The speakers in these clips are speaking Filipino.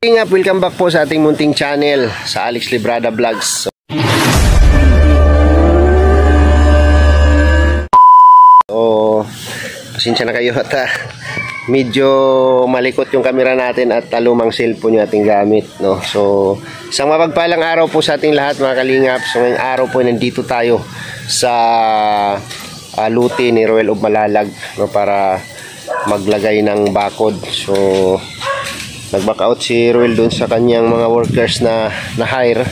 Welcome back po sa ating munting channel sa Alex Librada Vlogs. So, pasensya na kayo at medyo malikot yung camera natin at lumang cellphone yung ating gamit, no? So, isang mapagpalang araw po sa ating lahat, mga kalingap. So, ngayong araw po nandito tayo sa luti ni Roel of Malalag, no, para maglagay ng bakod. So, nag-back out si Roel doon sa kanyang mga workers na na-hire.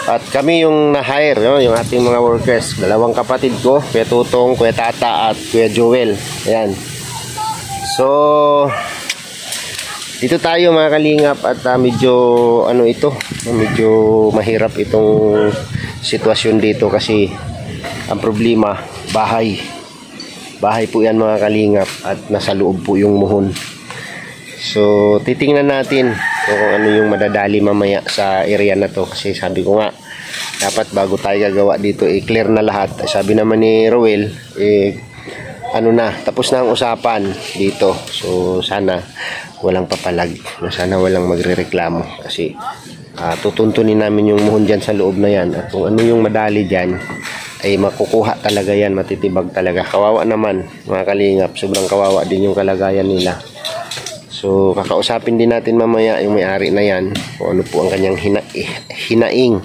At kami yung na-hire, no? Yung ating mga workers. Dalawang kapatid ko, Kuya Tutong, Kuya Tata at Kuya Joel. Ayan. So, dito tayo mga kalingap at medyo medyo mahirap itong sitwasyon dito kasi ang problema, bahay po yan mga kalingap at nasa loob po yung muhon. So, titingnan natin kung ano yung madadali mamaya sa area na to. Kasi sabi ko nga, dapat bago tayo gagawa dito, clear na lahat. Sabi naman ni Roel, tapos na ang usapan dito. So, sana walang papalag. Sana walang magrereklamo. Kasi, tutuntunin namin yung muhon dyan sa loob na yan. At kung ano yung madali dyan, ay makukuha talaga yan, matitibag talaga. Kawawa naman, mga kalingap. Sobrang kawawa din yung kalagayan nila. So, kakausapin din natin mamaya yung may-ari na yan kung ano po ang kanyang hinaing.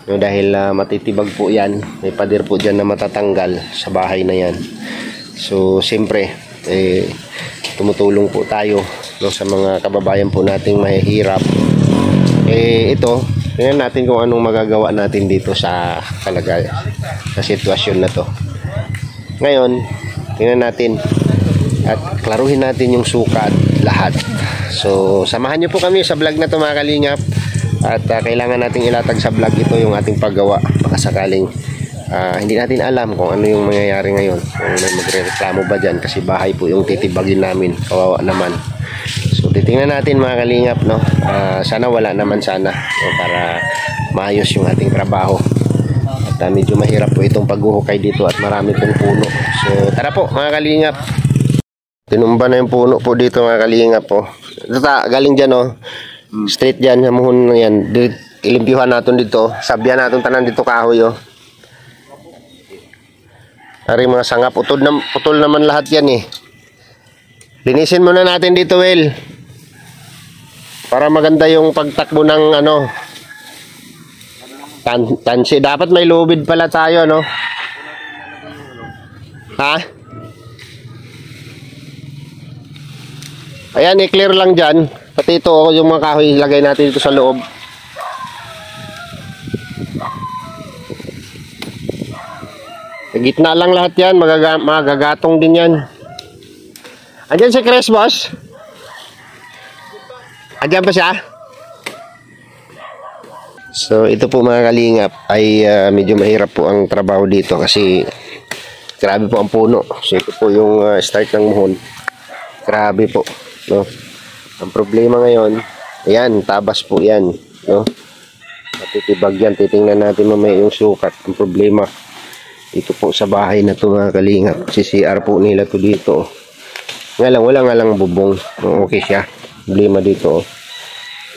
No, dahil matitibag po yan. May pader po dyan na matatanggal sa bahay na yan. So, siyempre, tumutulong po tayo, no, sa mga kababayan po nating mahihirap. Ito, tingnan natin kung anong magagawa natin dito sa sitwasyon na to. Ngayon, tingnan natin at klaruhin natin yung sukat lahat. So, samahan nyo po kami sa vlog na to mga kalingap. At kailangan nating ilatag sa vlog ito yung ating paggawa. Baka sakaling hindi natin alam kung ano yung mangyayari ngayon. Kung may magre-reklamo ba dyan. Kasi bahay po yung titibagin namin. Kawawa naman. So, titingnan natin mga kalingap, no? Sana wala naman sana. No? Para maayos yung ating trabaho. At medyo mahirap po itong paghuhukay dito at marami pong puno. So, tara po mga kalingap. Tinumba na yung puno po dito mga kalingap po. Galing dyan, oh. Straight dyan, hamuhon na yan. Ilimpyuhan natin dito. Sabyan natin tanan dito kahoy, oh. Ari mga sanga, putol naman lahat yan, eh. Linisin muna natin dito, Will. Para maganda yung pagtakbo ng tansi. Dapat may lubid pala tayo, no? Ha? Ayan, i-clear lang dyan. Pati ito, yung mga kahoy, ilagay natin dito sa loob. Sa gitna lang lahat yan. Magagatong din yan. Andyan si Chris, boss? Andyan pa siya? So, ito po mga kalingap ay medyo mahirap po ang trabaho dito kasi grabe po ang puno. So, ito po yung start ng muhon. Grabe po. No? Ang problema ngayon, ayan, tabas po yan, no? Matitibag yan. Titingnan natin mamaya yung sukat. Ang problema dito po sa bahay na to mga kalingap, si CR po nila to dito. Wala nga lang bubong. Okay siya. Problema dito,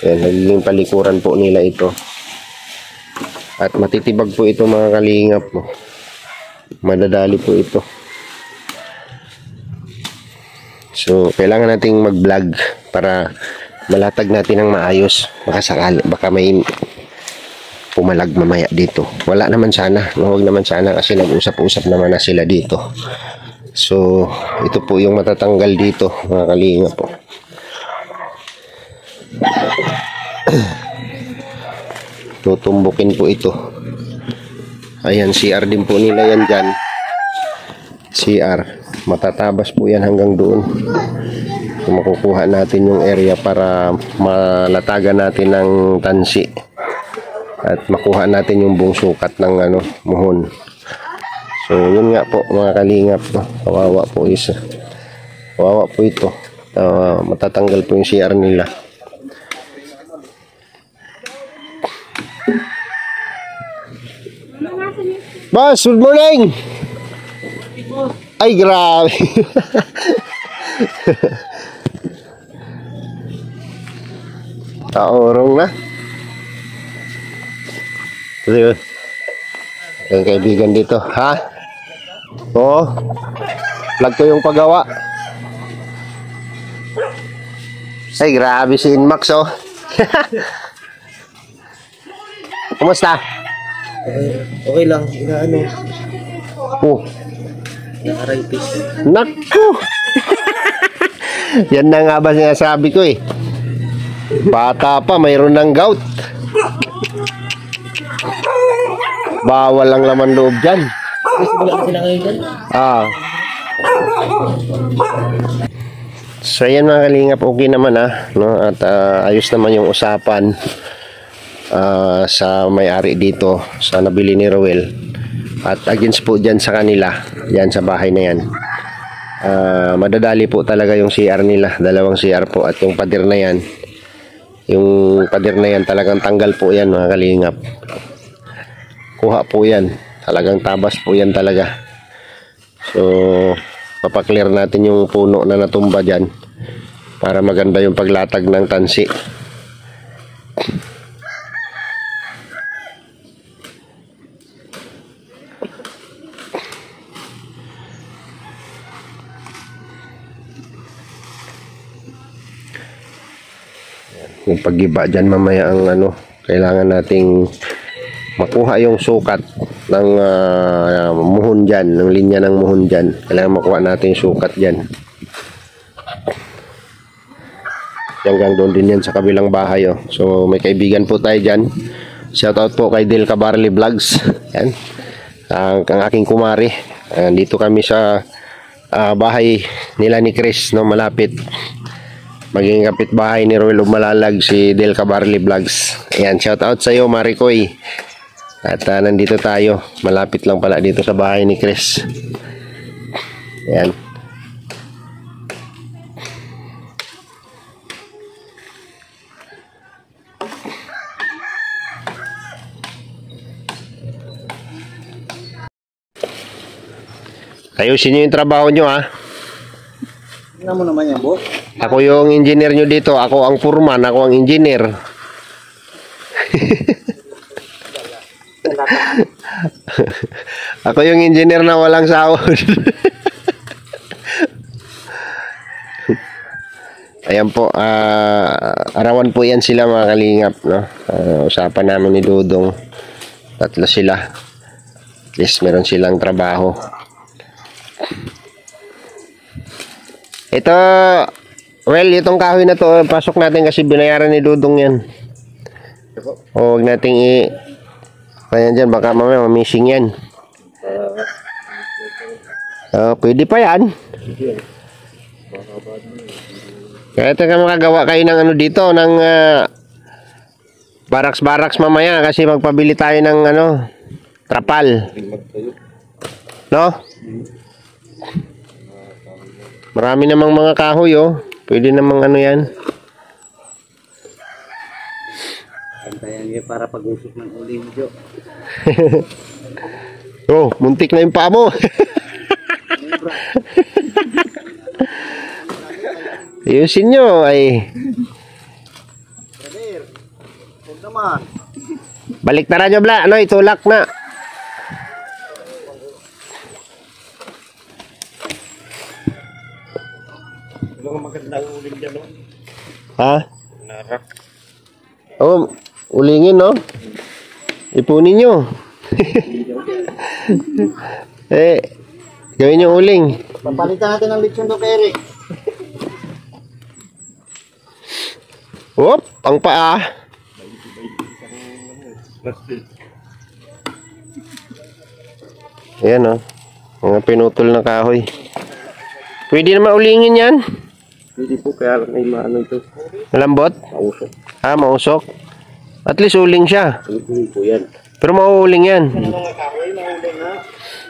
ayan, nagiging palikuran po nila ito. At matitibag po ito mga kalingap, no? Madadali po ito. So, kailangan nating mag-vlog para malatag natin ng maayos. Baka may pumalag mamaya dito. Wala naman sana. Huwag naman sana kasi nag-usap-usap naman na sila dito. So, ito po yung matatanggal dito, mga kalinga po. Tutumbukin po ito. Ayan, CR din po nila yan dyan. CR. Matatabas po yan hanggang doon. So, makukuha natin yung area para malatagan natin ng tansi at makuha natin yung buong sukat ng muhon. So yun nga po mga kalingap, no? Kawawa po ito. Matatanggal po yung CR nila. Boss, good morning. Ay, grabe. Taorong na. Sige. Yung kaibigan dito. Ha? Oo. Vlog ko yung paggawa. Ay, grabe si Inmax, oh. Kumusta? Okay lang, inaano, Oh. na-arthritis. Naku! Yan na nga ba sinasabi ko eh. Bata pa, mayroon ng gout. Bawal ang laman loob dyan. Gusto mo lang sila ngayon dyan? Ah. So yan mga kalingap, okay naman no? At ayos naman yung usapan sa may-ari dito sa nabili ni Roel. At against po dyan sa kanila, dyan sa bahay na yan. Madadali po talaga yung CR nila, dalawang CR po. At yung pader na yan, talagang tanggal po yan mga kalingap. Kuha po yan, talagang tabas po yan talaga. So papaklear natin yung puno na natumba dyan para maganda yung paglatag ng tansi. Yung paggiba dyan mamaya ang kailangan nating makuha yung sukat ng muhon dyan, ng linya ng muhon dyan. Kailangan makuha natin yung sukat dyan. Hanggang doon din yan sa kabilang bahay. Oh. So may kaibigan po tayo dyan. Shout out po kay Del Cabarli Vlogs. Yan. Ang aking kumari. Dito kami sa bahay nila ni Chris, no, malapit. Maging kapitbahay ni Roel Malalag si Del Cabarli Vlogs. Ayan, shout out sa iyo Maricoy. At nandito tayo, malapit lang pala dito sa bahay ni Chris. Ayan. Ayusin nyo yung trabaho nyo ha. Tingnan mo naman yan, Bo. Ako yung engineer nyo dito, ako ang foreman, ako ang engineer. Ako yung engineer na walang sahod. Ayan po, arawan po yan sila mga kalingap, no? Usapan namin ni Dudong. Tatlo sila. At least meron silang trabaho. Ito, well, itong kahoy na to, pasok natin kasi binayaran ni Dudong yan. O, huwag nating kaya dyan, baka mamaya mamising yan. Pwede pa yan. Kaya taga makagawa kayo ng dito, ng baraks-baraks mamaya kasi magpabili tayo ng trapal. No? Marami namang mga kahoy, oh. Pwede namang yan. Pantayan niya para pag-usok ng uling, Jo. Oh, muntik na yung paa mo. Ayusin nyo, ay. Brother, huwag naman. Balik na radyo, bla. Itulak na. Ano magandang uling dyan, no? Ha? Narak. Oh, ulingin, no? Ipunin nyo. Gawin yung uling. Papalitan natin ng lechon to, Eric. Whoop, ang paa. Ayan, oh. Mga pinutol na kahoy. Pwede naman ulingin yan. Hindi po, kaya lang may maano ito. Malambot? Mausok. Mausok. At least uling siya. Hindi po yan. Pero mauuling yan.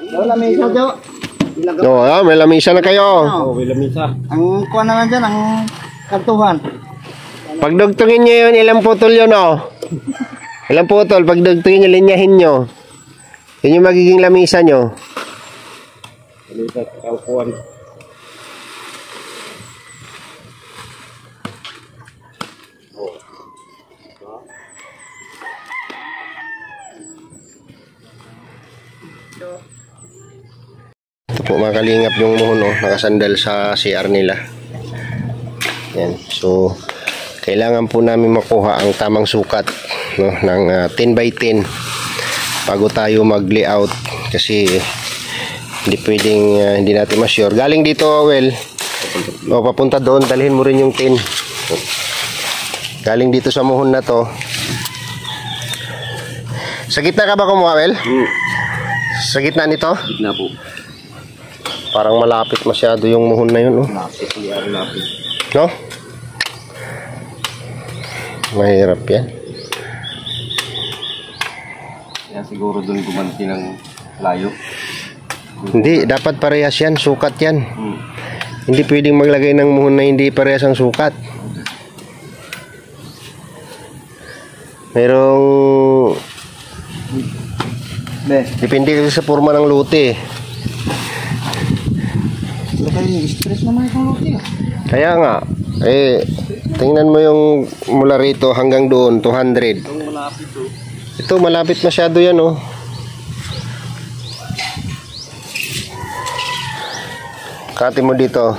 Wala may isa, Jo. May lamisa na kayo. May lamisa. Ang kuha naman dyan, ang kartuhan. Pagdugtungin nyo yun, ilang putol yun, oh. Ilang putol, pagdugtungin nyo, linyahin nyo. Yun yung magiging lamisa nyo. Lamisa, kaukuhan. kalingap yung muhon, oh, nakasandal sa CR nila. Yan. So kailangan po namin makuha ang tamang sukat, no, ng 10 by 10 bago tayo mag-layout, kasi hindi pwedeng hindi natin ma-sure. Galing dito, well, o papunta doon, dalhin mo rin yung 10. Galing dito sa muhon na to. Sa gitna ka ba kumuha, well? Sa gitna nito? Gitna po. Parang malapit masyado yung muhon na yun, oh. Lapit. No? Mahirap yan. Kaya siguro doon gumanti ng layo. Hindi, dapat parehas yan. Sukat yan. Hindi pwedeng maglagay ng muhon na hindi parehas ang sukat. Merong... depende kasi sa forma ng lote. Wala kayong stress naman itong lote. Kaya nga, tingnan mo yung mula rito hanggang doon, 200. Itong malapit to. Ito, malapit masyado yan, oh. Kati mo dito.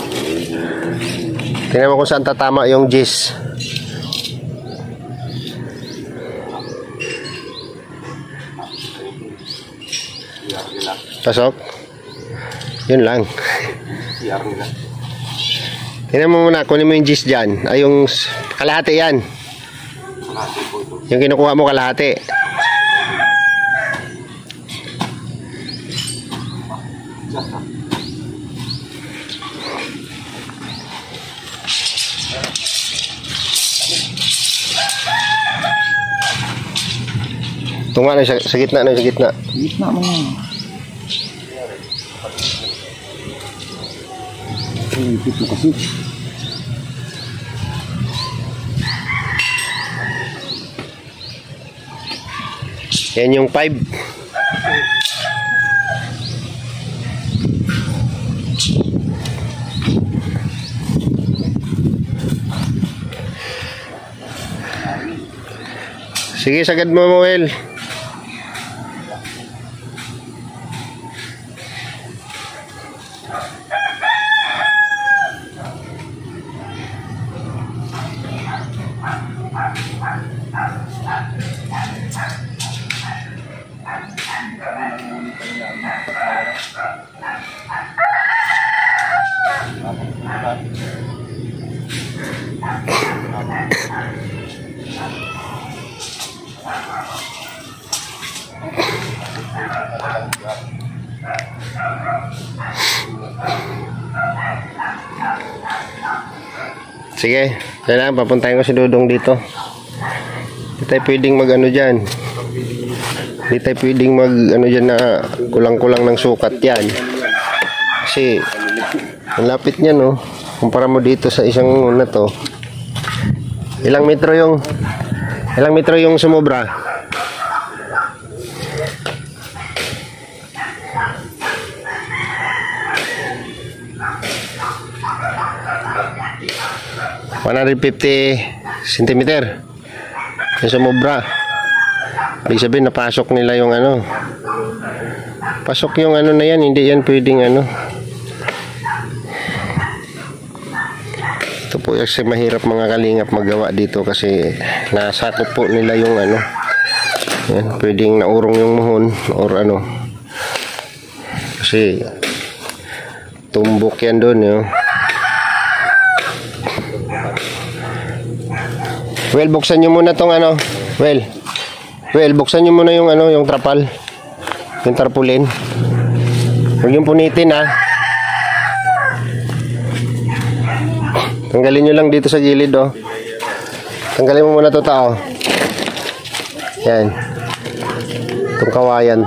Tingnan mo kung saan tatama yung gis. Pasok? Yun lang. CR nila. Tingnan mo muna, kunin mo yung gis dyan. Ay, yung kalahati yan. Yung kinukuha mo kalahati. Tunga na sa gitna na, sa gitna. Gitna mo yan. Ito kasi. Yan yung 5. Sige, sagad mo, Moel. Sige, kailangan papuntahin ko si Dudong dito. Hindi tayo pwedeng mag ano dyan. Hindi tayo pwedeng mag ano dyan na kulang-kulang ng sukat yan. Kasi ang lapit niya, no. Kumpara mo dito sa isang na to. Ilang metro yung sumobra? cm yung sumobra. Ibig sabihin napasok nila yung ano, pasok yung ano na yan, hindi yan pwedeng ano. Ito po kasi mahirap mga kalingap magawa dito kasi nasakop po nila yung ano yan, pwedeng naurong yung muhon or ano kasi tumbok yan doon, yun. Well, buksan nyo muna tong ano. Well, buksan nyo muna yung ano, yung trapal. Yung tarpaulin. Huwag yung punitin, ha. Tanggalin nyo lang dito sa gilid, oh. Tanggalin mo muna to tao. Yan. Itong kawayan.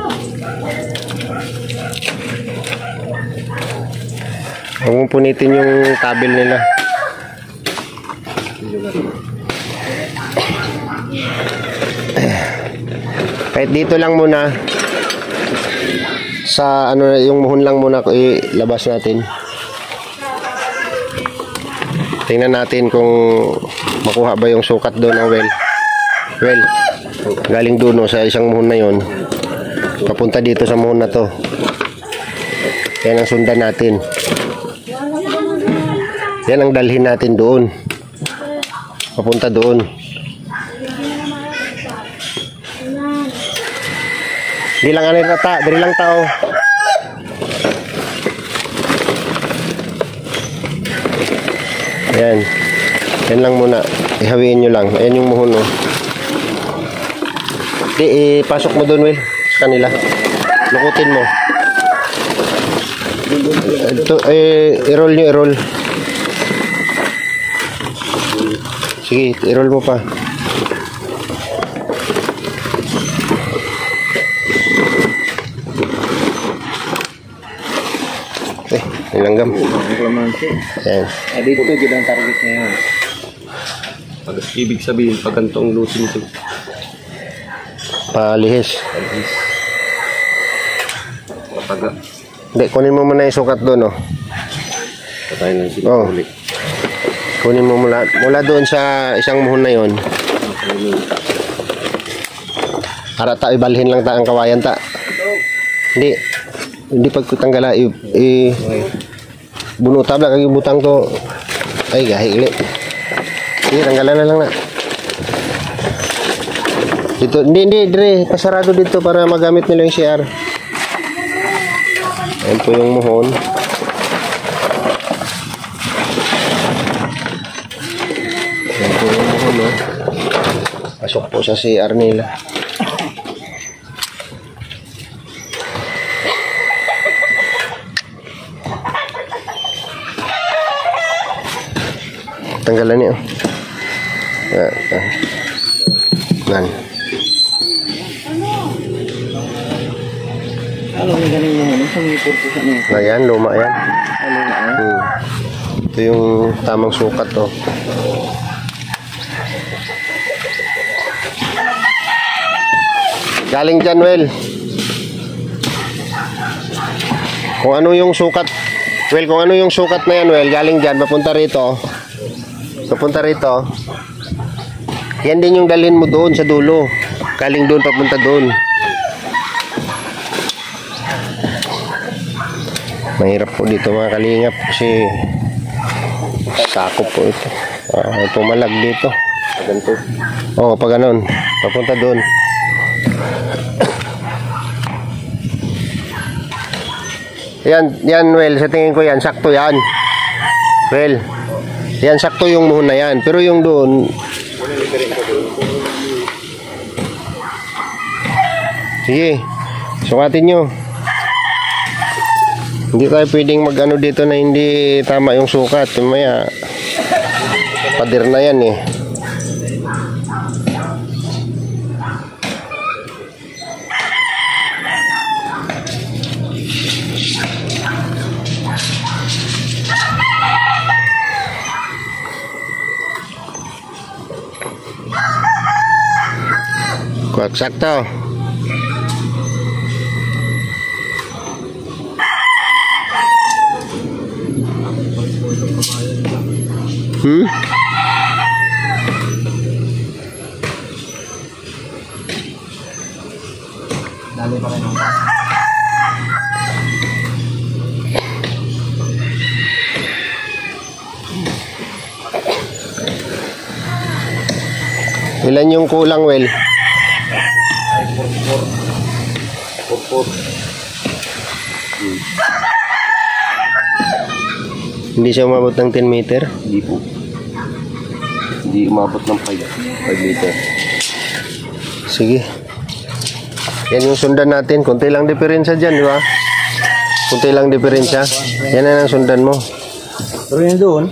Huwag mong punitin yung tabil nila. Kahit dito lang muna sa ano, yung muhon lang muna ilabas natin. Tingnan natin kung makuha ba yung sukat doon ng well galing doon, no, sa isang muhon na yon papunta dito sa muhon na to. Yan ang sundan natin. Yan ang dalhin natin doon. Papunta doon. Di lang ano ta, dari lang tao. Ayan. Yan lang muna. Ihawiin nyo lang. Ayan yung muhon, oh. Di, ipasok mo doon, Will. Sa kanila. Lukutin mo. Ito, i-roll nyo, i-roll. Sige, i-roll mo pa. Nilanggam. Ayan. Dito dito ang target ngayon. Pag ibig sabihin, pag gantong lusin ito. Palihis. Pataga. Hindi, kunin mo muna yung sukat doon, oh. Patay na yung Oh. ulit. Kunin mo mula doon sa isang muhon na yon. Para ta, ibalhin lang ta ang kawayan ta. Hindi pagkutanggala, bunuta ba kag butang to. Ay, gahili. Sige, tanggalan na lang na. Dito, hindi, dire, pasarado dito para magamit nila yung CR. Ayan po yung muhon. Ayan po yung muhon, no? Pasok po sa CR nila. Tanggalan niyo. Nan. Ano yung galing mo? Ano sa mga purpose ano? Ayan, luma yan. Ano nga? Ito yung tamang sukat, to. Galing dyan, Well. Kung ano yung sukat, Well, kung ano yung sukat na yan, Well, galing dyan, papunta rito. Papunta rito. Yan din yung dalhin mo doon sa dulo. Galing doon, papunta doon. Mahirap po dito mga kalingap kasi sakop po ito. Pumalag dito. Ganito. Oo, pag ganun. Papunta doon. Yan, Well, sa tingin ko yan, sakto yan. Well, yan, sakto yung muhon na yan. Pero yung doon, sige, sukatin nyo. Hindi tayo pwedeng mag-ano dito na hindi tama yung sukat. Maya, pader na yan eh. Kuwag sakto. Dali pa rin ang Ilan yung kulang, Well? ay 44. Hindi siya umabot ng 10 meter? Hindi po. Hindi umabot ng 5 meter. Sige. Yan yung sundan natin. Kunti lang diferensya dyan, di ba? Kunti lang diferensya. Yan na ang sundan mo. Pero yun doon.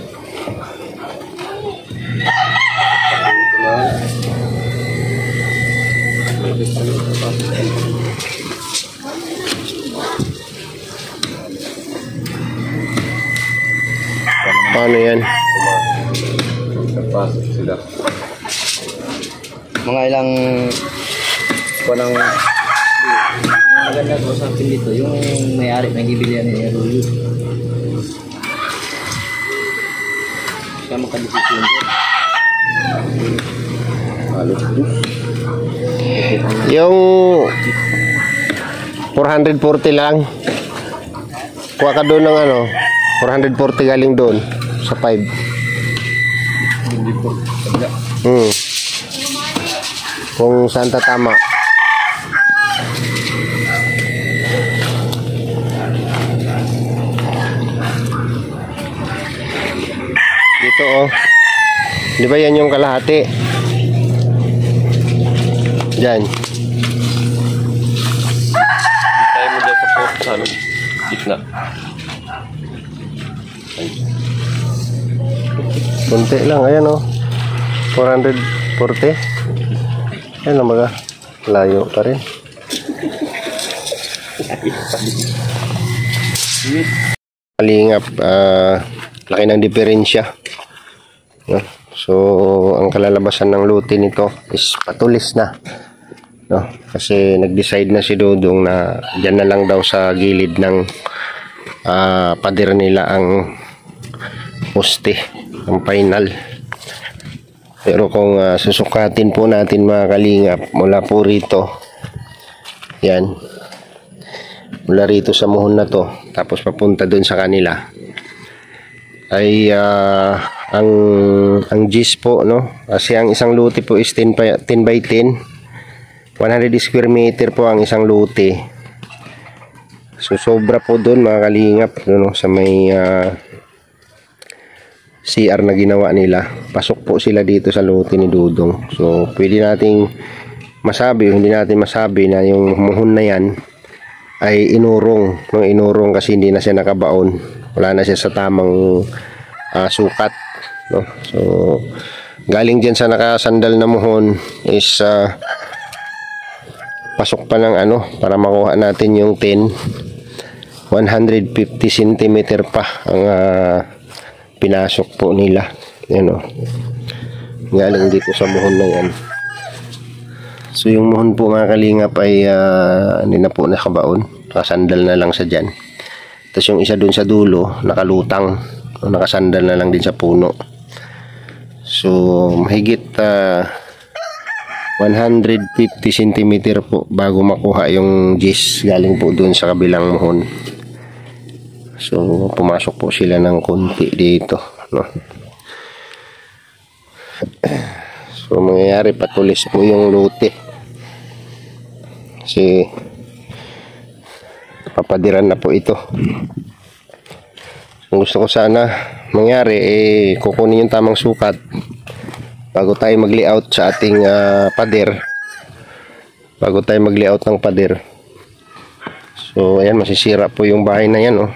Paano yan? Nagpasok sila. Mga ilang ng maganda ko sa akin dito yung may-ari ng gibilian ni Rolly siya makadesisyon Yung 440 lang. Kuha ka doon ng ano, 440 galing doon sa 5. Hindi po. Kabila. Kung saan tatama. Dito oh. Di ba yan yung kalahati? Diyan. Tayo mo dyan sa po. Sa ano? Gitna. Kunti lang. Ayan oh. 440. Ayan lang baga. Layo pa rin. Kalingap. Laki ng diferensya. No? So, ang kalalabasan ng luti nito is patulis na. No? Kasi nag-decide na si Dodong na dyan na lang daw sa gilid ng pader nila ang poste, ang final. Pero kung susukatin po natin mga kalingap mula po rito, yan, mula rito sa muhon na to, tapos papunta dun sa kanila, ay ang gis po, no? Kasi ang isang luti po is 10 by 10, 100 square meter po ang isang luti. So sobra po doon mga kalingap, no? Sa may CR na ginawa nila. Pasok po sila dito sa luti ni Dudong. So pwede nating masabi, hindi natin masabi na yung muhon na yan ay inurong, no? Inurong kasi hindi na siya nakabaon, wala na siya sa tamang sukat, no? So galing dyan sa nakasandal na muhon is pasok pa ng ano para makuha natin yung 150 cm pa ang pinasok po nila. Yan o, galing dito sa muhon na yan. So yung muhon po mga kalingap ay hindi na po nakabaon, nakasandal na lang sa dyan. Tapos yung isa dun sa dulo nakalutang, nakasandal na lang din sa puno. So mahigit 150 cm po bago makuha yung gis galing po dun sa kabilang muhon. So pumasok po sila ng konti dito, no? So mangyayari patulis po yung luti kasi papadiran na po ito. Kung gusto ko sana mangyari kukunin yung tamang sukat bago tayo mag-layout sa ating pader, bago tayo mag-layout ng pader. So ayan, masisira po yung bahay na yan, oh.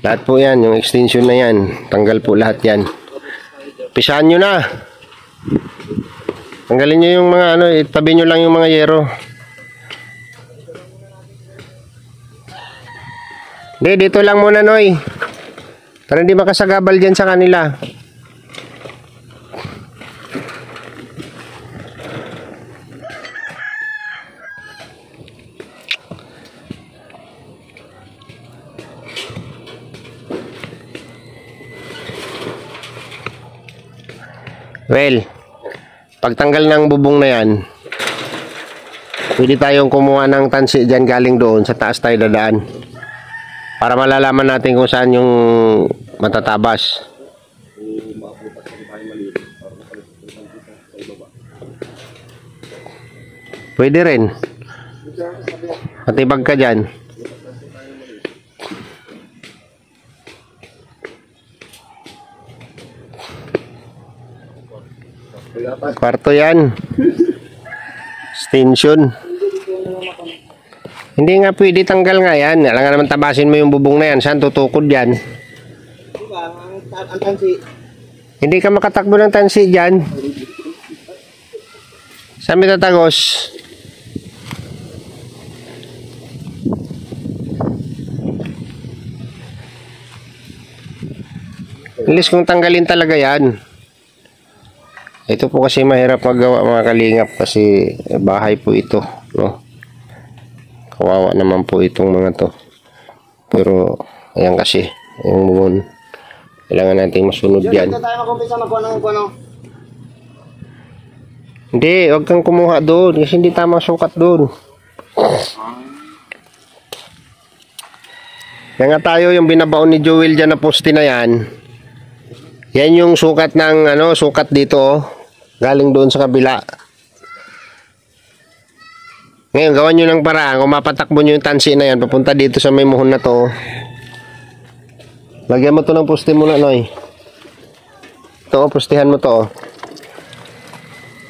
Lahat po yan, yung extension na yan, tanggal po lahat yan. Pisahan nyo na, tanggalin nyo yung mga ano, itabi nyo lang yung mga yero. Hindi, dito lang muna Noy, para hindi makasagabal dyan sa kanila. Well, pagtanggal ng bubong na yan, pwede tayong kumuha ng tansi dyan galing doon, sa taas tayo dadaan para malalaman natin kung saan yung matatabas. Pwede rin, matibag ka dyan. Kwarto yan, extension. Hindi nga pwede tanggal nga yan. Alam nga naman, tabasin mo yung bubong na yan, saan tutukod yan? Hindi ka makatakbo ng tansi dyan. Saan may tatagos? At least kung tanggalin talaga yan. Ito po kasi mahirap magawa mga kalingap kasi bahay po ito, no? Kawawa naman po itong mga to. Pero ayan kasi yung muhon, kailangan natin masunod yan. Hindi, huwag kang kumuha doon kasi hindi tamang sukat doon. Yan nga tayo yung binabaon ni Joel dyan na poste na yan. Yan yung sukat ng sukat dito oh. Galing doon sa kabila. Ngayon gawan nyo ng paraan. Kung mapatakbo nyo yung tansi na yan, papunta dito sa may muhon na to. Lagyan mo to ng poste muna, Noy. Ito, postehan mo to oh.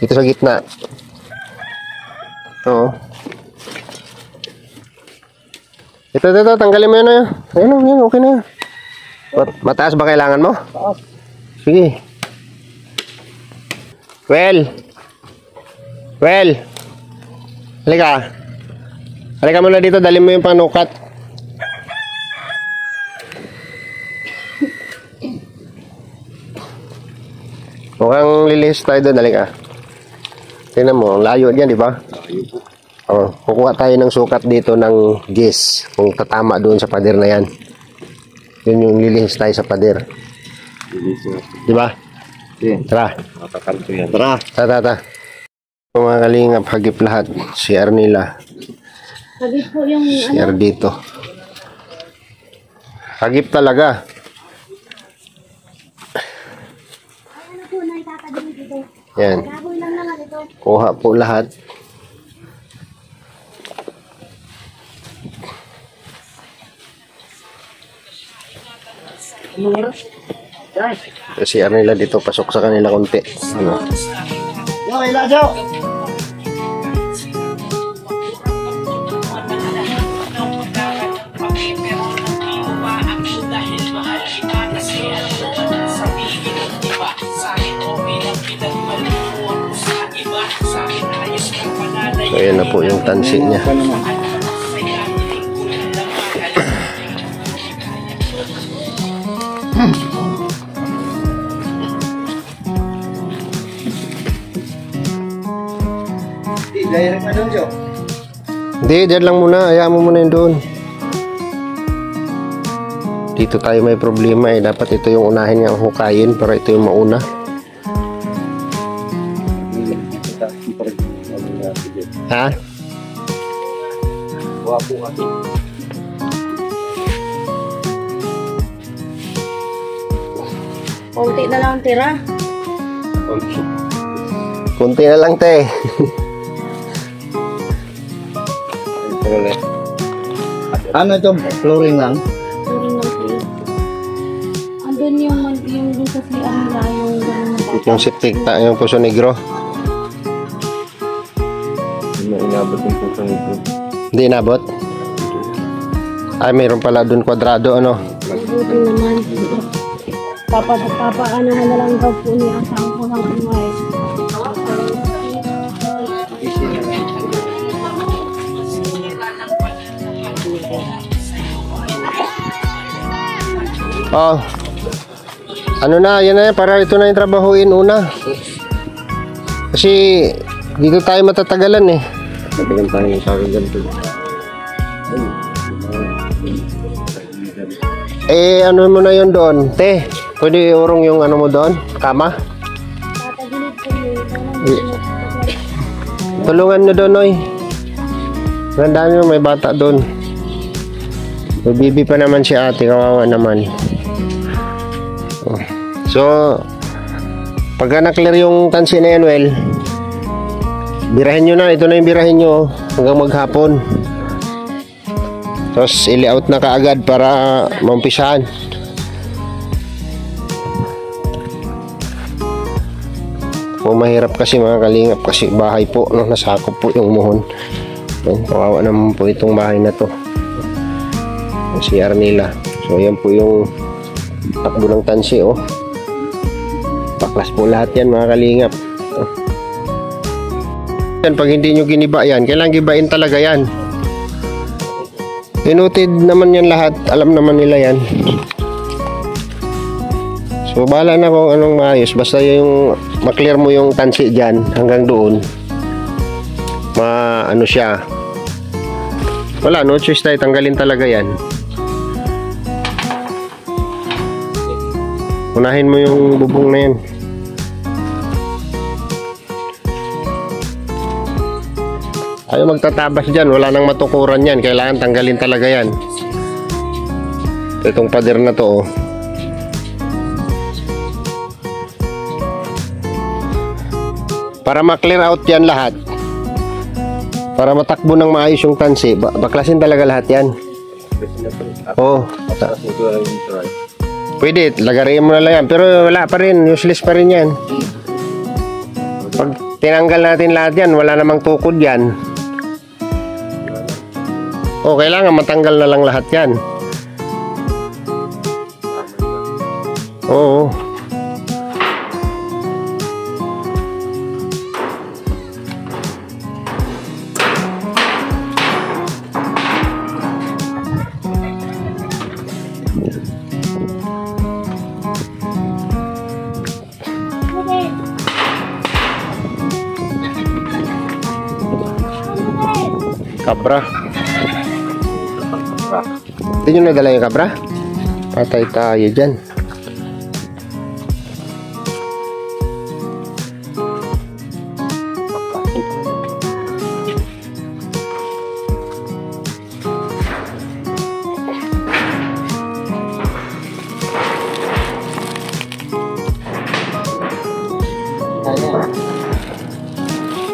Dito sa gitna. Ito. Ito, tanggalin mo yun na. Ayun, okay na. Mataas ba kailangan mo? Taas. Sige. Well. Halika. Halika muna dito, dali mo yung panukat. Mukhang lilis tayo doon, halika. Tingnan mo, layo dyan, di ba? Oh, kukuha tayo ng sukat dito ng gis kung tatama doon sa pader na yan. Yun yung lilihis tayo sa pader. Di ba? Tara. Matakalto yan. Tara. Mga kalingap, hagip lahat. CR nila. Hagip po yung CR dito. Hagip talaga. ano po na itatagin dito. Yan. Baboy lang naman ito. Kuha po lahat. CR nila dito, pasok sa kanila konti. Ano? Okay, Lajo. So, ayan na po yung tansi niya. Direct na doon, Joe. Hindi, dyan lang muna. Hayaan mo muna yun doon. Dito tayo may problema eh. Dapat ito yung unahin niyang hukayin para ito yung mauna. Ha? Wapo nga. Konti na lang tira. Kunti na lang, te. Ano ito? Flooring lang? Turing lang po. Andun yung dun sa CR nila, yung gano'n na bata. Yung septic yung Puso Negro. Hindi na inabot yung puso nito. Hindi inabot. Ay, mayroon pala doon kwadrado, ano? Mabuti naman. Papaano na lang daw po niya sa ko ng kumay. Oh. Ano na, yan na yan. Para ito na yung trabahuin una. Kasi dito tayo matatagalan eh. Matagal tayo sa akin ganito. Eh, ano mo na yun doon? Te, pwede urong yung ano mo doon? Kama? Tatagilid po niya. Tulungan nyo doon, oy. Ganda nyo, may bata doon. May bibi pa naman si ate, kawawa naman. Oh. So, pagka na-clear yung tansi na yan, well, birahin nyo na. Ito na yung birahin nyo hanggang maghapon. Tapos, ili-out na kaagad para maumpisahan. Kung mahirap kasi mga kalingap, kasi bahay po, no, nasakop po yung muhon. Ayan, kawawa naman po itong bahay na to. Yung CR nila. So, ayan po yung takbo ng tansi, oh. Baklas po lahat yan mga kalingap. Oh. Yan, pag hindi nyo giniba yan, kailangan gibain talaga yan. Inutid naman yan lahat. Alam naman nila yan. So, bahala na kung anong maayos. Basta yung maklear mo yung tansi dyan hanggang doon. Ano siya. Wala, no choice tayo. Tanggalin talaga yan. Unahin mo yung bubong na yan. Ayaw magtatabas dyan. Wala nang matukuran yan. Kailangan tanggalin talaga yan. Itong pader na to, oh. Para ma-clear out yan lahat. Para matakbo ng maayos yung tansi. Baklasin talaga lahat yan. Oo. Pwede, lagarin mo na lang yan. Pero wala pa rin, useless pa rin yan. Pag tinanggal natin lahat yan, wala namang tukod yan. O, kailangan matanggal na lang lahat yan. Oo. Kabra. Hindi nyo nadala yung kabra? Patay tayo dyan.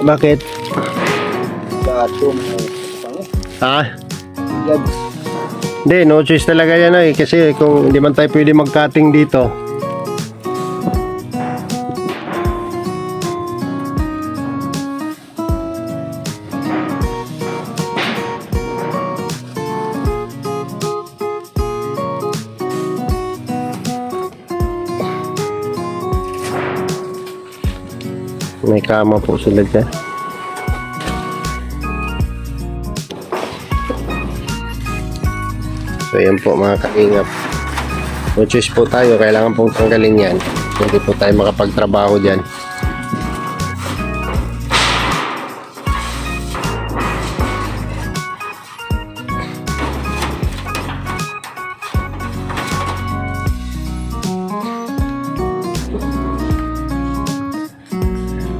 Bakit? Ha? Hindi, no choice talaga yan ay. Kasi kung hindi man tayo pwede mag-cutting dito. May kama po sila dyan. So yan po mga kaingap. No choice po tayo. Kailangan pong tanggalin yan. Hindi po tayo makapagtrabaho dyan.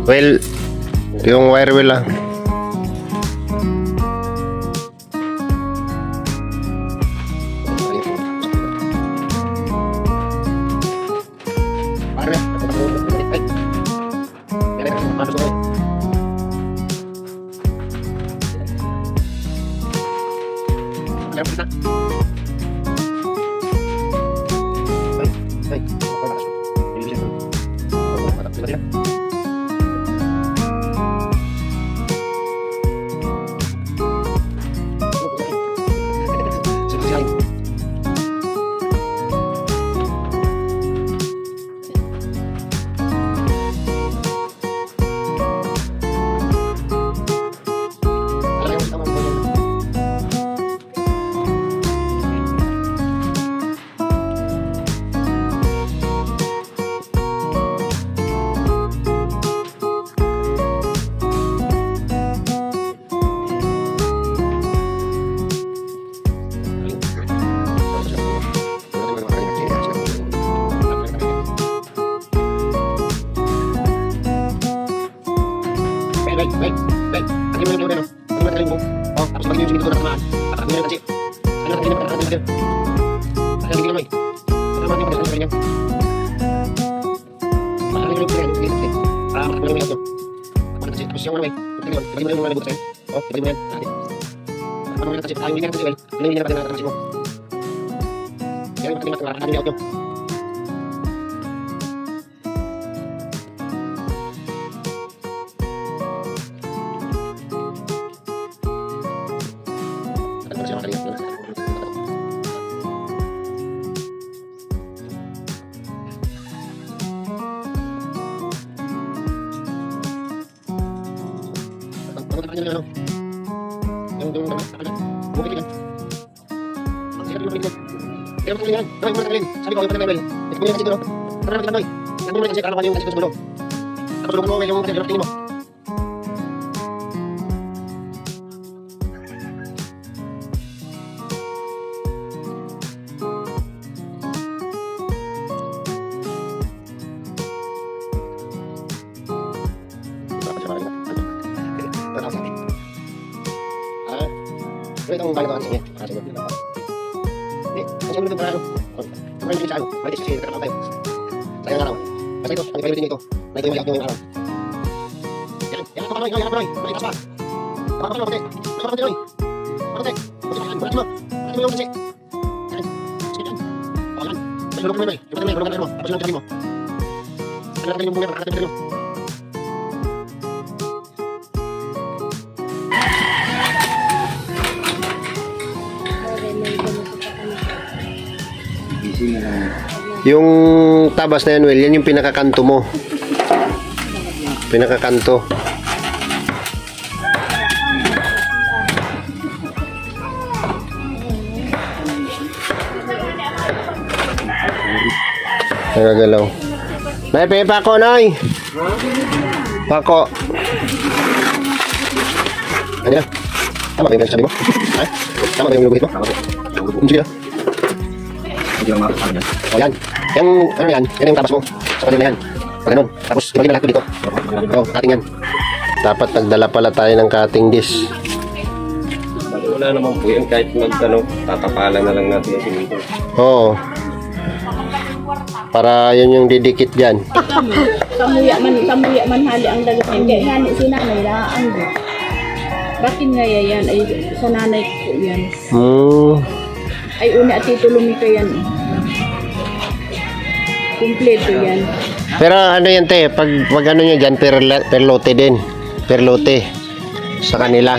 Well, yung wire wheel lang. Sayang ito para ano. Sayang ito sa ano. Malitis kasi nagkakaroon tayo. Sayang ang araw. Basta ito, ang ipalimutin nyo ito. Na ito yung mayakyo ngayong araw. Yan, yan, ito, Noy, yan, Noy. Noy, taas pa. Tapak pa, Noy, Noy. Noy. Bakit? Bakit mo? Bakit mo yung kasi? Yan. Sige yan. O yan. May hulog mo, Noy. Yung pati mo, hulog mo. Tapos yung pati mo. Ano natin yung bunga, nakakatabi mo. Gising na lang. Yung tabas na yan, Will, yan yung pinakakanto mo. Pinakakanto. Nagagalaw. Nay, pe, pako, Nay. Pako. Ano yan? Tama ba yung sabi mo? Ha? Tama ba yung lubuhit mo? Sige na. Hindi lang makakasama yan. O yan. Yung, ano yan? Yan yung tabas mo. Sa kanila yan. Pag ganun. Tapos, ilagay na lahat dito. O, cutting yan. Dapat nagdala pala tayo ng cutting disc. Wala naman po yan. Kahit magtanong, tatapalan na lang natin yung simento. Oo. Para yun yung didikit dyan. Samuya man hali ang dagat. Hindi nga ni si nanay na ang bakit nga yan ay sa nanay ko yan. Ay una at itulumi ka yan. Kompleto yan. Pero ano yan, te? Pag ano nyo dyan, per lote din. Per lote. Sa kanila.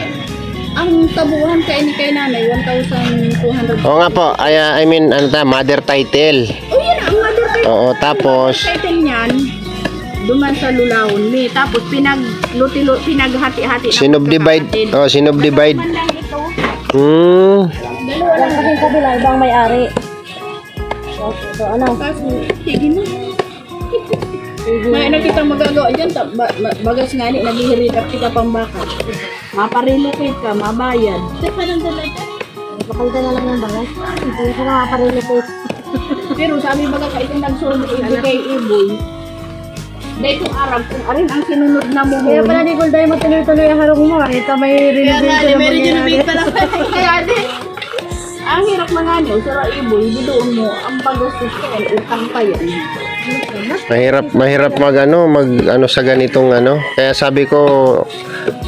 Ang tabuhan kay nanay 1,200. Oo nga po. I mean, ano ta? Mother title. Oh yan ang mother title. Oo, tapos Title niyan duman sa lulawon mi tapos pinaghati-hati sinubdivide. Oh, sinubdivide. Man lang ito. Dalawa lang kasing kabila, ibang may-ari. So, ano? Kaso, sige na. May nakita magagawa dyan, bagas nga ni, naghihirikap kita pang baka. Maparelocate ka, mabayad. Sir, parang talaga. Kapalita na lang ng bagas. Hindi ko makaparelocate. Pero sabi baga ka itong nagsulong kay Iboy. Dahil kung Arab, kung arin ang sinunod na mo. Kaya pala ni Golday mo tuloy-tuloy ang harong mo. Ito may renovation na mangyayari. Kaya din. Ang hirap na nga niyo, Sir Iboy, bidoon mo, ang paggastos ko, utang pa yan. Mahirap mag ano sa ganitong ano. Kaya sabi ko,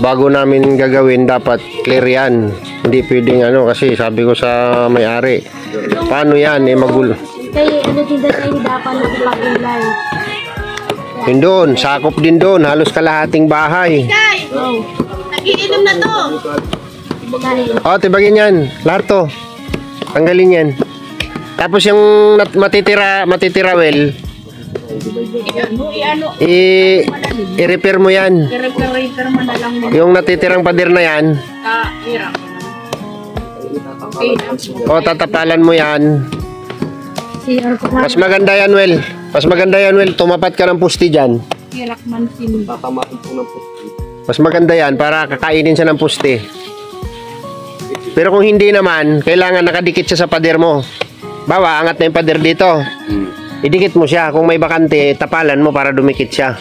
bago namin gagawin, dapat clear yan. Hindi pwedeng ano, kasi sabi ko sa may-ari, paano yan, magulo. Kaya ano din tayo dapat nagpag-ilay. Yun doon, sakop din doon, halos kalahating bahay. Nagiinom na to. O, tibagin yan, Larto. Tanggalin yan. Tapos yung matitira, Well, i-repair mo yan. I-repair mo na lang mo. Yung natitirang pader na yan, Hirap. Okay. o tatapalan mo yan. CR ko na. Mas maganda yan, Well. Mas maganda yan, Well. Tumapat ka ng pusti dyan. Hirap man sin. Tatamaan po ng puti. Mas maganda yan para kakainin siya ng pusti. Pero kung hindi naman, kailangan nakadikit siya sa pader mo. Bawa, angat na yung pader dito. Idikit mo siya. Kung may bakante, tapalan mo para dumikit siya.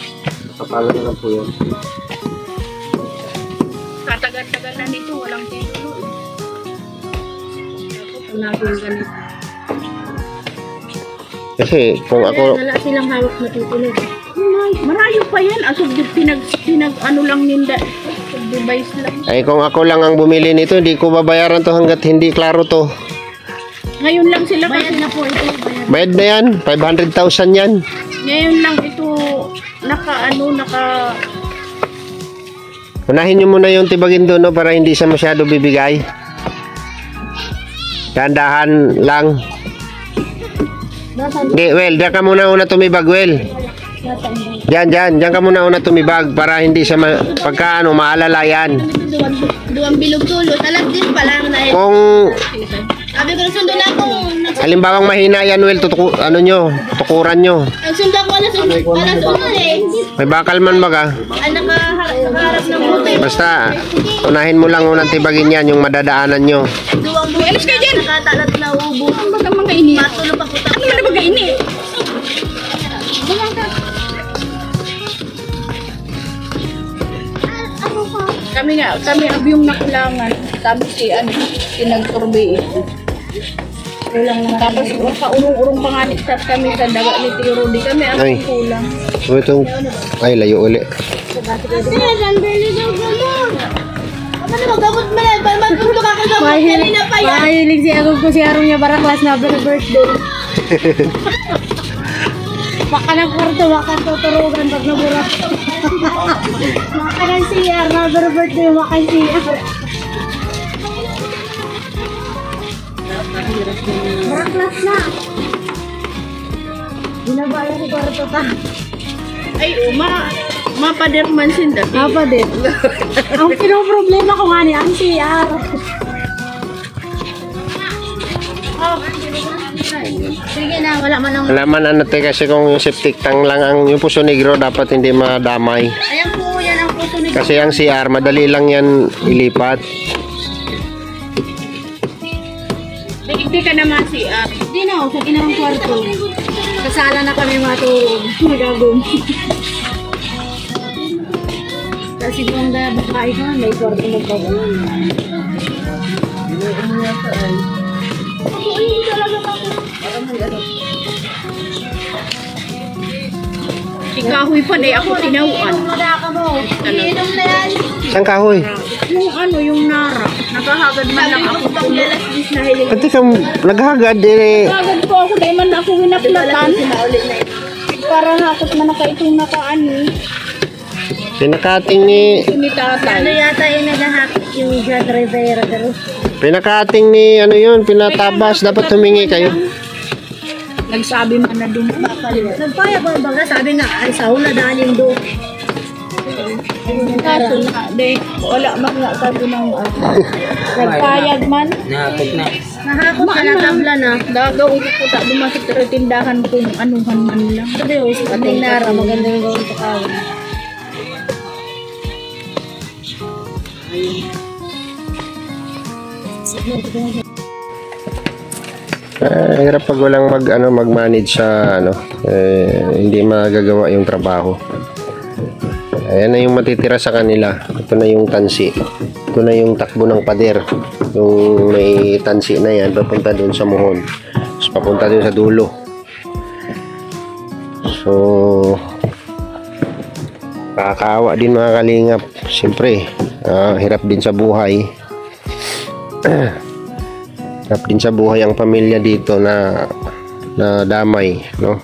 Tatapalan na lang po yan. Katagal-tagal na nito, walang titulo. Tapos naging ganito. Kasi kung ako... Wala silang hawak na tutulog. Marayo pa yan. Asog pinag ano lang ninda. Device lang. Ay, kung ako lang ang bumili nito, hindi ko babayaran to hanggat hindi klaro to. Ngayon lang sila kasi Bayad na po ito. Bayad na yan. 500,000 yan. ngayon lang ito naka Unahin nyo muna yung tibagin doon, no, para hindi siya masyado bibigay. Dahan-dahan lang. Nasaan? Hindi, Well, diyan ka muna una tumibag, Well. Diyan ka muna una tumibag para hindi siya pagka maalala yan. Duwang bilog tulo. Talag din pala na yun. Kung Sabi ko nagsundo na ako. halimbawang mahina yan, Well, tukuran nyo. Nagsundo ako na sundo. Para sundo eh. May bakal man baga. Nakaharap ng buti. Basta, unahin mo lang unang tibagin yan, yung madadaanan nyo. Duwang buti. Alis kayo dyan. Nakatalat na ubo. baga mga ini. Matulo pa puta. Ano man baga ini? Kami ang yung nakulangan. Sabi si nag-survey ito. kulang na. Tapos kaurong-urong panganit sa kami sa daga ni Tiro. Di kami ang Ay. kulang. So itong, ay layo uli. Mahilig si Agog ko si Arong niya para class na birthday. Baka ng kwarto, baka tuturugan pag nabura. Baka ng CR na birthday, baka CR. Para class na. Binabaya ko kwarto ta. Ay, mapaderman sin dati. Apa din? Ang pinoproblema ko nga niya, ang CR. Sige na, wala man ang... Alaman ano te kasi kung yung septic tank lang ang yung Puso Negro dapat hindi madamay. Ayan po, yan ang puso ni... Kasi ang CR madali lang yan ilipat. Hindi ka naman si Hindi na, sa ginawang kwarto. Kasala na kami matulog. Magagong. Kasi kung babae ko, may kwarto magpagawin. si Kahoy pa na ako tinawaan. Madaka mo. Iinom na yan. Saan kahoy? Yung ano, yung nara. Nakahagad man lang ako kung nahilig. Pati ka naghagad eh. Agad po ako, dahil man ako hinaplatan. Para hakot man naka itong nakaani. Pinakating ni Ni tatay. Ano yata yung nagahakit yung Jad Rivera. pinakating ni ano yun, pinatabas, dapat humingi kayo. Nagsabi man na doon. Nagpaya ko baga, sabi nga, ay sauna dahil yung do. Kaso na, de, wala magla ka doon ng nagpayag man. Nahapag na. Nahakot ka na tabla na. Dagaw ko po ta dumakit sa tindahan kung anuhan man lang. Sabi ko, ating nara, maganda yung gawin sa kawin. Hirap pag walang mag-manage sa hindi magagawa yung trabaho. Ayan na yung matitira sa kanila. Ito na yung tansi. Ito na yung takbo ng pader. Yung may tansi na yan, papunta dun sa muhon. Tapos papunta dun sa dulo. So, kakaawa din mga kalingap. Siyempre, hirap din sa buhay. Hirap din sa buhay ang pamilya dito na damay, no?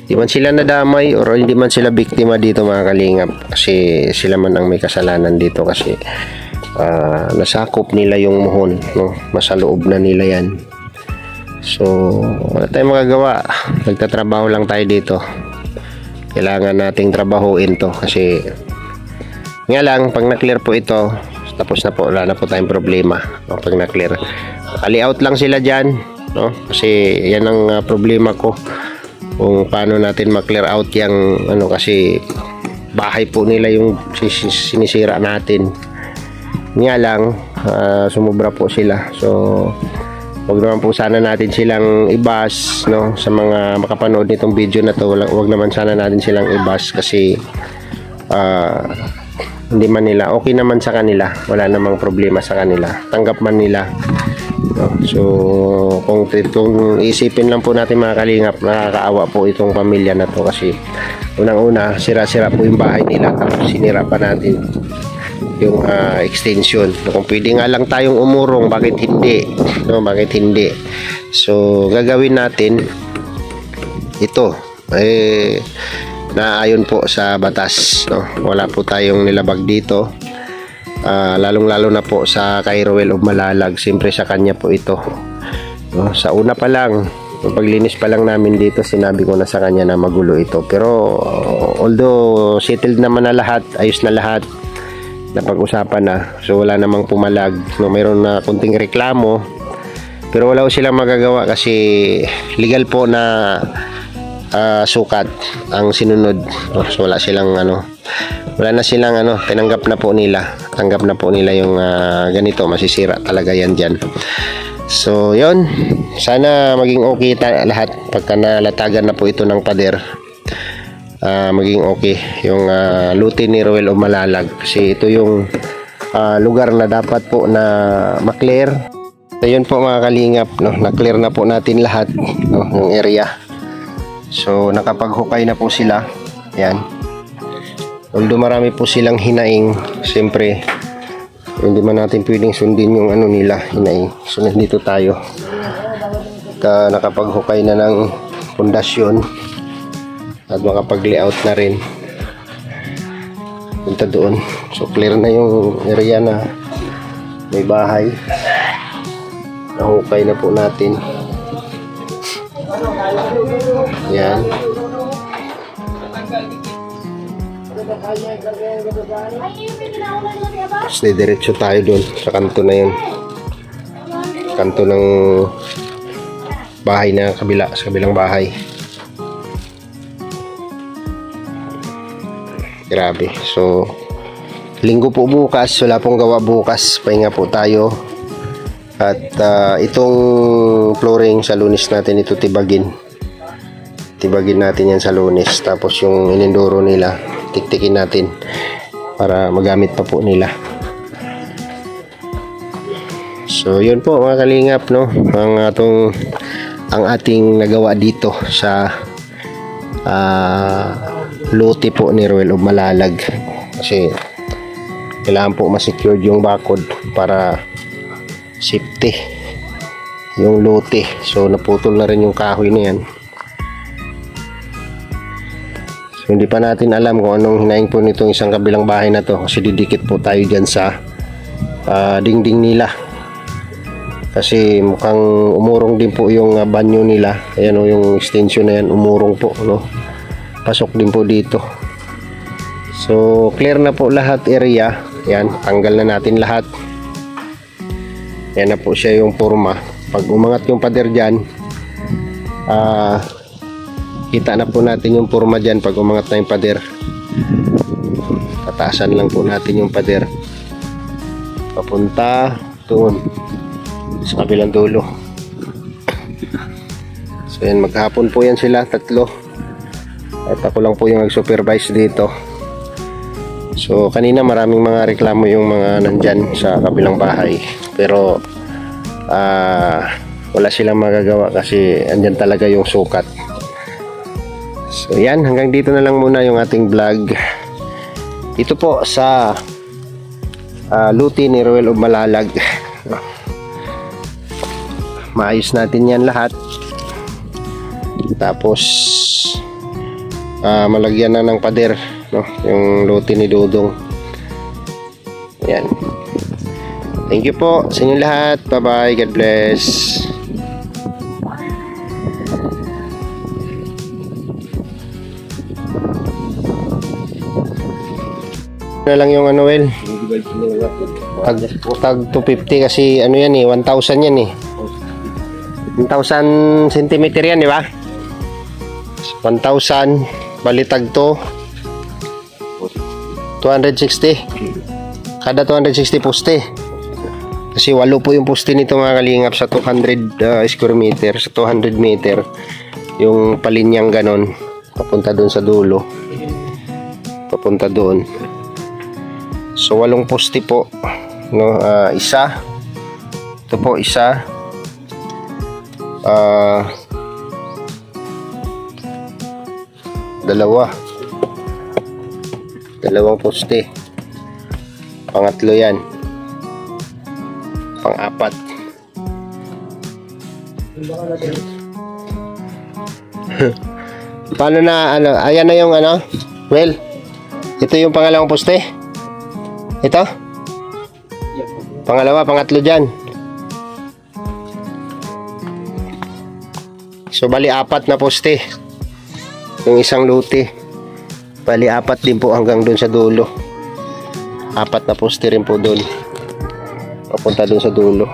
Hindi man sila nadamay or hindi man sila biktima dito mga kalingap kasi sila man ang may kasalanan dito kasi nasakop nila yung muhon, no? Masaloob na nila yan. So wala tayong magagawa, nagtatrabaho lang tayo dito. Kailangan nating trabahuin to kasi nga lang pag na-clear po ito tapos na po, wala na po tayong problema, no? Pag na-clear kali-out lang sila dyan, no? Kasi yan ang problema ko kung paano natin ma-clear out yung kasi bahay po nila yung sinisira natin. Nga lang sumubra po sila, so wag naman po sana natin silang ibas, no? Sa mga makapanood nitong video na to, wag naman sana natin silang ibas kasi hindi man nila, okay naman sa kanila, wala namang problema sa kanila, tanggap man nila, no? So kung itong isipin lang po natin mga kalingap, nakakaawa po itong pamilya na to kasi unang-una sira-sira po yung bahay nila tapos sinira pa natin yung extension. Kung pwede nga lang tayong umurong, bakit hindi, no? Bakit hindi? So gagawin natin ito naayon po sa batas, no? Wala po tayong nilabag dito, lalong-lalo na po sa kay Roel of Malalag. Siyempre sa kanya po ito, no? Sa una pa lang, paglinis pa lang namin dito, sinabi ko na sa kanya na magulo ito, pero although settled naman na lahat, ayos na lahat, napag-usapan na, so wala namang pumalag, no? Mayroon na kunting reklamo pero wala ko silang magagawa kasi legal po na sukat ang sinunod, no? So wala silang wala na silang tanggap na po nila yung ganito, masisira talaga yan dyan. So yun, sana maging okay lahat pagka nalatagan na po ito ng pader, maging okay yung lutin ni Roel o Malalag kasi ito yung lugar na dapat po na ma-clear So yun po mga kalingap, no? Na-clear na po natin lahat, no? Yung area. So nakapaghukay na po sila. Yan. Although marami po silang hinaing, siyempre hindi man natin pwedeng sundin yung ano nila, hinaing. So nandito tayo. Nakapaghukay na ng pundasyon at makapag-layout na rin. Punta doon. So clear na yung area na may bahay. Nahukay na po natin. Yan. Tapos diretso tayo doon sa kanto na yun. Kanto ng bahay na kabila, sa kabilang bahay. Grabe. So linggo po bukas, wala pong gawa bukas, pahinga po tayo. At itong flooring sa Lunes natin ito tibagin natin yan sa Lunes. Tapos yung inenduro nila tiktikin natin para magamit pa po nila. So yun po mga kalingap, no, ang ating nagawa dito sa lote po ni Ruel of Malalag, kasi kailangan po ma-secure yung bakod para safety yung lote. So naputol na rin yung kahoy na yan. So hindi pa natin alam kung anong hinaing po nitong isang kabilang bahay na to, kasi didikit po tayo dyan sa dingding nila, kasi mukhang umurong din po yung banyo nila. Ayan o, yung extension na yan umurong po, no? Pasok din po dito. So clear na po lahat area. Yan, tanggal na natin lahat. Yan na po siya yung forma. Pag umangat yung pader dyan, kita na po natin yung forma dyan pag umangat na yung pader. Tataasan lang po natin yung pader papunta doon sa kabilang dulo. So yan, maghapon po yan sila, tatlo. At ako lang po yung nag-supervise dito. So kanina maraming mga reklamo yung mga nandyan sa kabilang bahay, pero wala silang magagawa kasi andyan talaga yung sukat. So yan, hanggang dito na lang muna yung ating vlog. Ito po sa lote ni Ruel of Malalag. Maayos natin yan lahat. Tapos malagyan na ng pader, no, yung lote ni Dudong. Yan. Thank you po sa inyo lahat. Bye bye. God bless. Na lang yung ano, Well, tag 250 kasi ano yan eh, 1,000 yan eh, 1,000 cm yan, di ba? 1,000 balitag to 260 kada 260 poste, kasi 8 po yung poste nito mga kalingap sa 200 square meter, sa 200 meter yung palinyang ganon papunta doon sa dulo, papunta doon. So 8 poste po, no, isa ito po, isa dalawang poste, pangatlo yan, pang-apat. Paano na ano, ayan na yung ano, Well, ito yung pangalawang poste, ito pangalawa, pangatlo dyan. So bali 4 na poste yung isang lote, bali 4 din po hanggang doon sa dulo. 4 na poste rin po doon papunta doon sa dulo.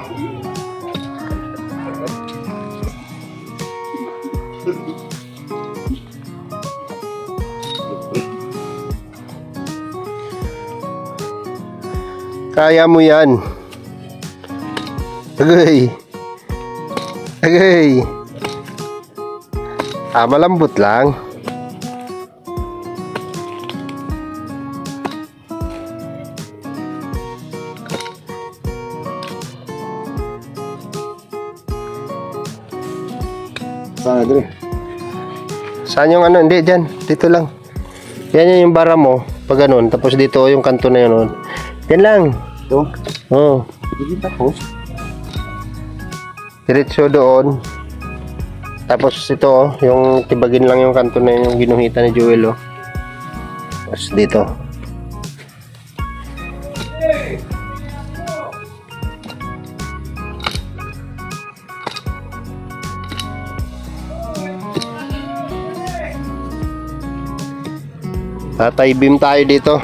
Kaya mo yan. Agay. Agay. Malambot lang. Sana dire. Saan yung ano? Hindi, dyan. Dito lang. Yan yung bara mo. Pag ganun. Tapos dito yung kanto na yun. Yan lang. Ito. Oo. Hindi tapos. Diretso doon. Tapos ito, yung tibagin lang yung kanto na yun, yung ginuhita ni Joel, oh. Tapos dito. Tatay beam tayo dito.